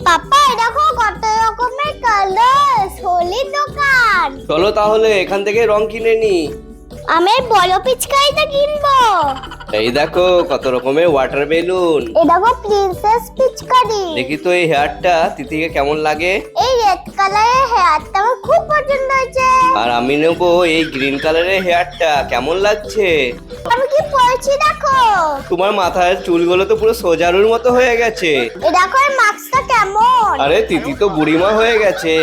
পাপা দেখো কত রকমের কালার, হোলির দোকান। চলো তাহলে এখান থেকে রং কিনে নি। আমি বড় পিচকারিটা কিনবো। এই দেখো কত রকমের ওয়াটার বেলুন। এই দেখো প্রিন্সেস পিচকারি। দেখি তো এই হেয়ারটা তিতিকে কেমন লাগে। এই রেড কালারের হেয়ারটা আমার খুব পছন্দ হয়েছে। আর আমি নেবো এই গ্রিন কালারের হেয়ারটা, কেমন লাগছে? আমি কি পরেছি দেখো। তোমার মাথার চুলগুলো তো পুরো সোজারুর মতো হয়ে গেছে। এই দেখো এই মাস্কটা কেমন। আরে তিতি তো বুড়িমা হয়ে গেছে।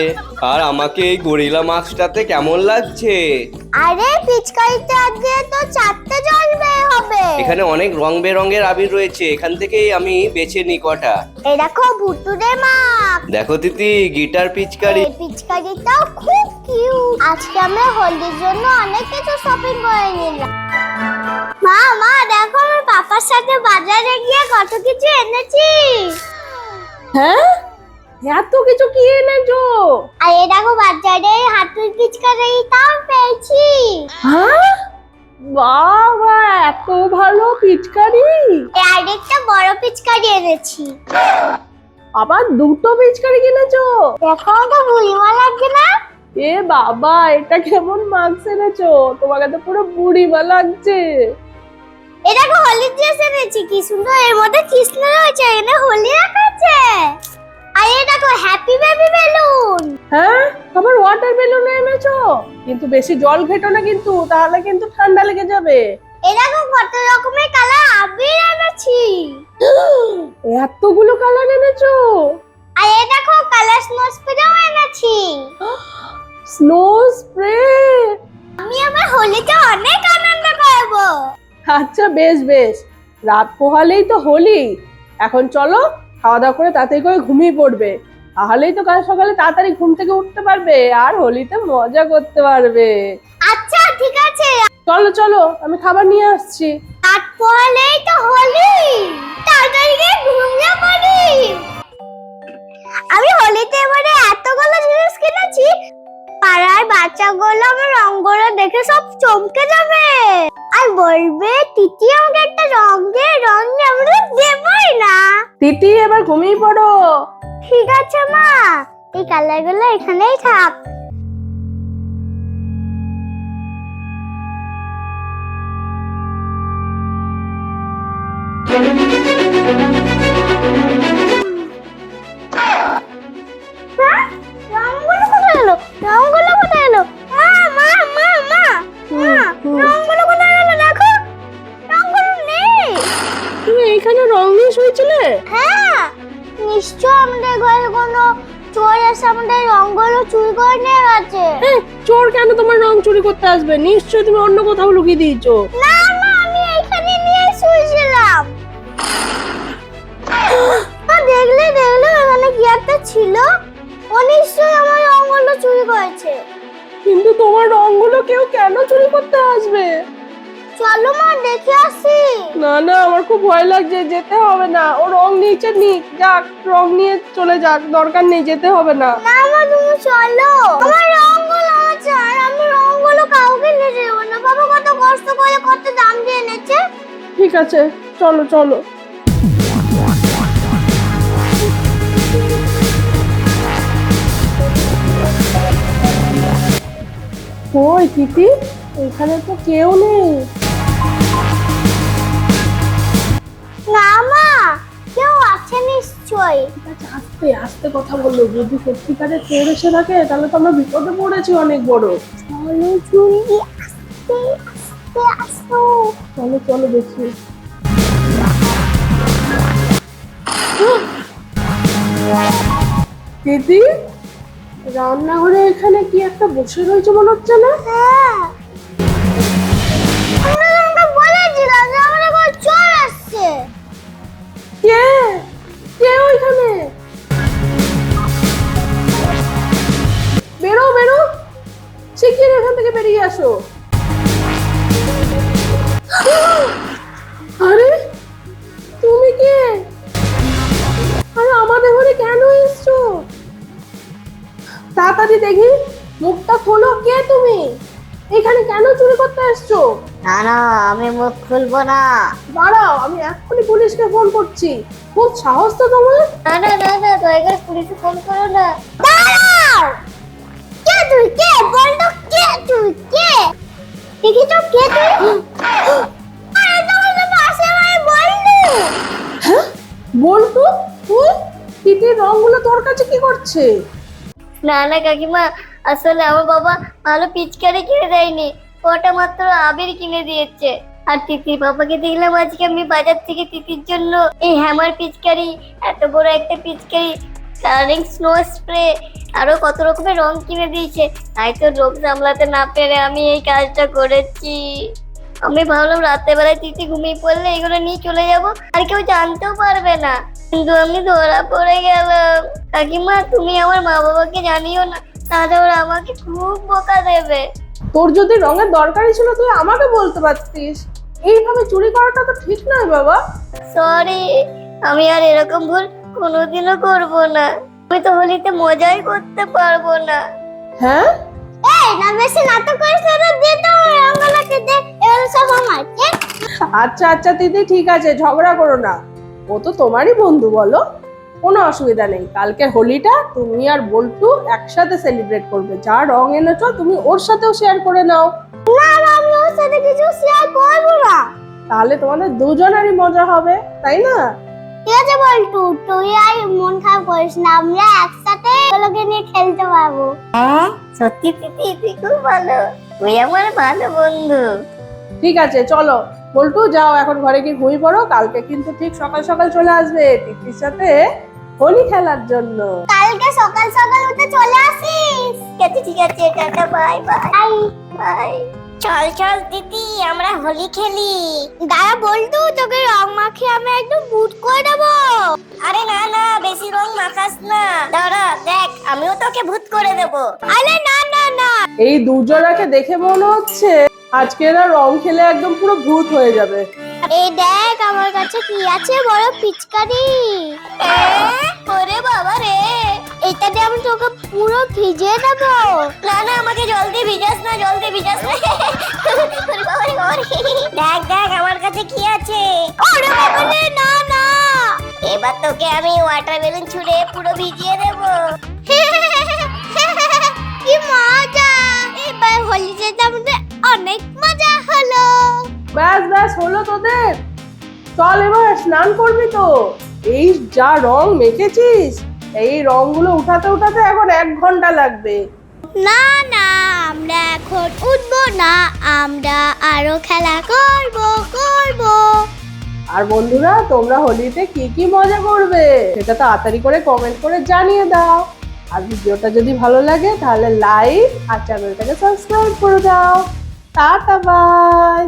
আর আমাকে এই গরিলা মাস্কটাতে কেমন লাগছে? আরে পিচকারিটা দিয়ে তো 4টে জল বের হবে। এখানে অনেক রং বেরঙের আবির রয়েছে, এখান থেকেই আমি বেছে নি কটা। এই দেখো ভুতুরে মাস্ক। দেখো তিতি গিটার পিচকারি। এই পিচকারিটাও খুব কিউট। আজকে আমি হোলির জন্য অনেক কিছু শপিং করে নিলাম। মা মা দেখো আমি পাপার সাথে বাজারে গিয়ে কত কিছু এনেছি। হ্যাঁ, এত কিছু কি এনেছো? আর এই দেখো বাজারে হাতুড়ি পিচকারিটাও পেয়েছি। হ্যাঁ, বাবা এত ভালো পিচকারি। এই আরেকটা বড় পিচকারি এনেছি। আবার দুটো পিচকারি কিনেছো? দেখো তো বুড়িমা লাগছে না? এ বাবা, এটা কেমন মাস্ক এনেছো? তোমাকে তো পুরো বুড়িমা লাগছে। এই দেখো হোলির ড্রেস এনেছি, কি সুন্দর। এর মধ্যে কৃষ্ণ রয়েছে, এখানে হোলি রাখা আছে। আর এই দেখো হ্যাপি বেবি বেলুন। হ্যাঁ, আবার ওয়াটার বেলুন এনেছো? কিন্তু বেশি জল ঘেটো না কিন্তু, তাহলে কিন্তু ঠান্ডা লেগে যাবে। এই দেখো কত রকমের কালার আবির এনেছি। এতগুলো কালার এনেছো? আর এই দেখো কালার স্নো স্প্রেও এনেছি। Snow spray. আমি আবার হোলিতে অনেক আনন্দ করব। আচ্ছা বেশ বেশ, রাত পোহালেই তো হোলি। এখন চলো খাওয়া দাওয়া করে তাড়াতাড়ি করে ঘুমিয়ে পড়বে, তাহলেই তো কাল সকালে তাড়াতাড়ি ঘুম থেকে উঠতে পারবে আর হোলিতে মজা করতে পারবে। আচ্ছা ঠিক আছে। চলো চলো, আমি খাবার নিয়ে আসছি। রাত পোহালেই তো হোলি, তাড়াতাড়ি গিয়ে ঘুমিয়ে পড়ি। আমি হোলিতে এবারে এতগুলো জিনিস কিনেছি, পাড়ার বাচ্চাগুলো আমার রংগুলো দেখে সব চমকে যাবে আর বলবে তিতি আমাকে একটা রং দে, রং দে। আমরা তো দেবই না। তিতি এবার ঘুমিয়ে পড়ো। ঠিক আছে মা, এই কালারগুলো এখানেই থাক। হ্যাঁ? রংগুলো কোথায় গেলো? রংগুলো কোথায় গেলো? মা মা মা মা মা, রংগুলো কোথায় গেলো? দেখো রংগুলো নেই। তুমি এইখানে রং নিয়ে শুয়েছিলে? হ্যাঁ, নিশ্চয় আমাদের ঘরে কোনো চোর এসে আমাদের রংগুলো চুরি করে নিয়ে গেছে। চোর কেন তোমার রং চুরি করতে আসবে? নিশ্চয়ই তুমি অন্য কোথাও লুকিয়ে দিয়েছো। না না, আমি এইখানে নিয়ে শুয়েছিলাম। দেখলে দেখলে এখানে কি একটা ছিল। ও নিশ্চয়ই আমার রংগুলো চুরি করেছে। কিন্তু তোমার রংগুলো কেউ কেন চুরি করতে আসবে? চলো মা দেখে আসি। না না, আমার খুব ভয় লাগছে, যেতে হবে না। ও রং নিচে নিক, যাক রং নিয়ে চলে যাক, দরকার নেই, যেতে হবে না। না মা তুমি চলো। আমার রংগুলো আছে আর আমি রংগুলো কাউকে নিয়ে যাবো না। বাবা কত কষ্ট করে কত দাম দিয়ে এনেছে। ঠিক আছে, চলো চলো। ওই তিতি, এখানে তো কেউ নেই। না মা, কেউ আছে নিশ্চয়ই। আস্তে আস্তে কথা বললো, যদি সত্যিকারের চোর এসে থাকে তাহলে তো আমরা বিপদে পড়েছি অনেক বড়। চলো জলদি, আস্তে আস্তে আসো। চলো চলো দেখি। দিদি, রান্নাঘরে এখানে কি একটা বসে রয়েছে মনে হচ্ছে না? হ্যাঁ, আমরা তোমাকে বলেছিলাম যে আমাদের ঘরে চোর আসছে। কে কে ওইখানে? বেরো বেরো, শিগগির এখান থেকে বেরিয়ে আসো। আরে তুমি কে? আরে আমাদের ঘরে কেন এসছো? তাড়াতাড়ি দেখি, মুখটা খোলো। কে তুমি? এখানে কেন চুরি করতে এসছো? না না, আমি মুখ খুলবো না। দাঁড়াও, আমি এক্ষুনি পুলিশকে ফোন করছি। খুব সাহস তো তোমার। না না না না, দয়া করে পুলিশে ফোন করো না। দাঁড়াও, কে তুই? কে বল তো, কে তুই? কে দেখি তো, কে তুই? আরে তোমার পাশে আমার বন্ধু। হ্যাঁ বল্টু, তুই? তিতির রংগুলো তোর কাছে কি করছে? না না কাকিমা, আসলে আমার বাবা ভালো পিচকারি কিনে দেয়নি, ওটা মাত্র আবির কিনে দিয়েছে। আর তিতির বাবাকে দেখলাম আজকে আমি বাজার থেকে তিতির জন্য এই হ্যামার পিচকারি, এত বড় একটা পিচকারি, কালারিং স্নো স্প্রে, আরো কত রকমের রং কিনে দিয়েছে। তাই তো রোগ সামলাতে না পেরে আমি এই কাজটা করেছি। আমি ভাবলাম রাতের বেলায় তিতি ঘুমিয়ে পড়লে এগুলো নিয়ে চলে যাব, আর কেউ জানতেও পারবে না, কিন্তু আমি ধরা পড়ে গেলাম। কাকিমা, তুমি আমার মা বাবাকে জানিও না, তাহলে ওরা আমাকে খুব বকা দেবে। তোর যদি রঙের দরকারই ছিল তুই আমাকে বলতে পারতিস। এইভাবে চুরি করাটা তো ঠিক নয় বাবা। সরি, আমি আর এরকম ভুল কোনোদিনও করব না। আমি তো হোলিতে মজাই করতে পারবো না। হ্যাঁ, এই না, বেশি নাটক করিস না, দে তো রঙগুলোকে, দে, এগুলো সব আমার। আচ্ছা আচ্ছা দিদি, ঠিক আছে, ঝগড়া করো না। ও তো তোমারই বন্ধু, বলো, কোনো অসুবিধা নেই। কালকে হোলিটা তুমি আর বল্টু একসাথে সেলিব্রেট করবে। যা রং এনেছো তুমি ওর সাথেও শেয়ার করে নাও। না না, আমি ওর সাথে কিছু শেয়ার করবো না। তাহলে তোমাদের দুজনেরই মজা হবে, তাই না? ঠিক আছে বল্টু, তুই আর মন খারাপ করিস না, আমরা একসাথে ওগুলোকে নিয়ে খেলতে পারবো। হ্যাঁ সত্যি তিতি, তুই খুব ভালো, তুই আমার ভালো বন্ধু। ঠিক আছে, চলো বল্টু, যাও এখন ঘরে গিয়ে ঘুমিয়ে পড়ো। কালকে কিন্তু ঠিক সকাল সকাল চলে আসবে তিতির সাথে হোলি খেলার জন্য। কালকে সকাল সকাল উঠে চলে আসিস। ঠিক আছে, টাটা, বাই বাই বাই। চল চল দিদি, আমরা হোলি খেলি। দাঁড়া বল্টু, তোকে রং মাখিয়ে আমি একদম বুট করে দেবো। আরে না না, বেশি রং মাখাস না, দাঁড়া দেখ, আমিও তোকে ভূত করে দেবো। আরে না না না। এই দুজনাকে দেখে মনে হচ্ছে আজকে এরা রং খেলে একদম পুরো ভূত হয়ে যাবে। এই দেখ আমার কাছে কি আছে, বড় পিচকারি। ওরে বাবা রে, এটা দিয়ে আমি তোকে পুরো ভিজিয়ে দেবো। না না, আমাকে জলদি ভিজাস না, জলদি ভিজাস না। ওরে বাবা রে, বাবা রে। দেখ দেখ আমার কাছে কি আছে। ওরে বাবা রে, না না, এবার তোকে আমি ওয়াটার বেলুন ছুঁড়ে পুরো ভিজিয়ে দেবো। কি মজা, এবার হোলিতে আমাদের অনেক মজা হলো। ব্যাস ব্যাস, হলো তোদের? চল এবার স্নান করবি তো। এই যা রং মেখেছিস, এই রংগুলো উঠাতে উঠাতে এখন 1 ঘন্টা লাগবে। না না, আমরা এখন উঠবো না, আমরা আরো খেলা করব। আর বন্ধুরা, তোমরা হোলিতে কি কি মজা করবে সেটা তাড়াতাড়ি করে কমেন্ট করে জানিয়ে দাও। আর ভিডিওটা যদি ভালো লাগে তাহলে লাইক আর চ্যানেলটাকে সাবস্ক্রাইব করে দাও। Tata, by.